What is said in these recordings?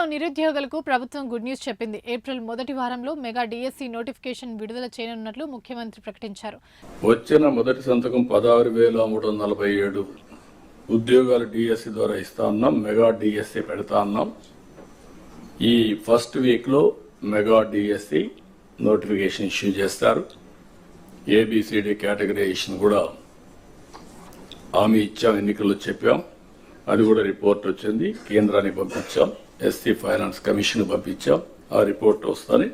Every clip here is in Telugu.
ఏపీలో నిరుద్యోగులకు ప్రభుత్వం గుడ్ న్యూస్ చెప్పింది. ఏప్రిల్ మొదటి వారంలో మెగా డిఎస్సి నోటిఫికేషన్ విడుదల చేయనున్నట్లు ముఖ్యమంత్రి ప్రకటించారు. వచ్చిన మొదటి సంతకం 16,347 ఉద్యోగాలు డిఎస్సి ద్వారా ఇస్తా ఉన్నాం. మెగా డిఎస్సి పెడతా ఉన్నాం. ఈ ఫస్ట్ వీక్ లో మెగా డిఎస్సి నోటిఫికేషన్ ఇష్యూ చేస్తారు. ఏబిసిడి కేటగరైజేషన్ కూడా హామీ ఇచ్చాం, ఎన్నికల్లో చెప్పాం. అది కూడా రిపోర్ట్ వచ్చింది, కేంద్రానికి పంపించాం, ఎస్సీ ఫైనాన్స్ కమిషన్ పంపించాం. ఆ రిపోర్ట్ వస్తానే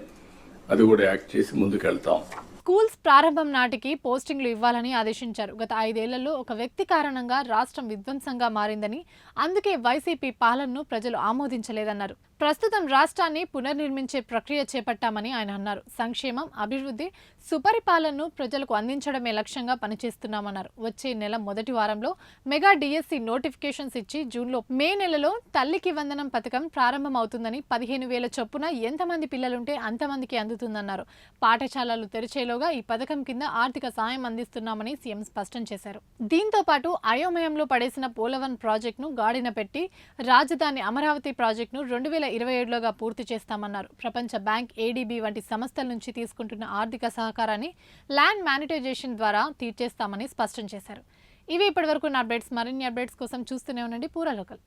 అది కూడా యాక్ట్ చేసి ముందుకెళ్తాం. స్కూల్స్ ప్రారంభం నాటికి పోస్టింగ్లు ఇవ్వాలని ఆదేశించారు. గత 5 ఏళ్లలో ఒక వ్యక్తి కారణంగా రాష్ట్రం విధ్వంసంగా మారిందని, అందుకే వైసీపీ పాలనను ప్రజలు ఆమోదించలేదన్నారు. ప్రస్తుతం రాష్ట్రాన్ని పునర్నిర్మించే ప్రక్రియ చేపట్టామని ఆయన అన్నారు. సంక్షేమం, అభివృద్ధి, సుపరిపాలనను ప్రజలకు అందించడమే లక్ష్యంగా పనిచేస్తున్నామన్నారు. వచ్చే నెల మొదటి వారంలో మెగా డిఎస్సి నోటిఫికేషన్స్ ఇచ్చి జూన్లో మే నెలలో తల్లికి వందనం పథకం ప్రారంభమవుతుందని, 15,000 చొప్పున ఎంతమంది పిల్లలుంటే అంతమందికి అందుతుందన్నారు. పాఠశాలలు తెరిచేలోగా ఈ పథకం కింద ఆర్థిక సాయం అందిస్తున్నామని సీఎం స్పష్టం చేశారు. దీంతో పాటు అయోమయంలో పడేసిన పోలవరం ప్రాజెక్టును గాడిన పెట్టి రాజధాని అమరావతి ప్రాజెక్టును 2027లోగా పూర్తి చేస్తామన్నారు. ప్రపంచ బ్యాంక్, ఏడీబీ వంటి సంస్థల నుంచి తీసుకుంటున్న ఆర్థిక సహకారాన్ని ల్యాండ్ మానిటైజేషన్ ద్వారా తీర్చేస్తామని స్పష్టం చేశారు. ఇవి ఇప్పటివరకు నా అప్డేట్స్. మరిన్ని అప్డేట్స్ కోసం చూస్తూనే ఉండండి పూరా లోకల్.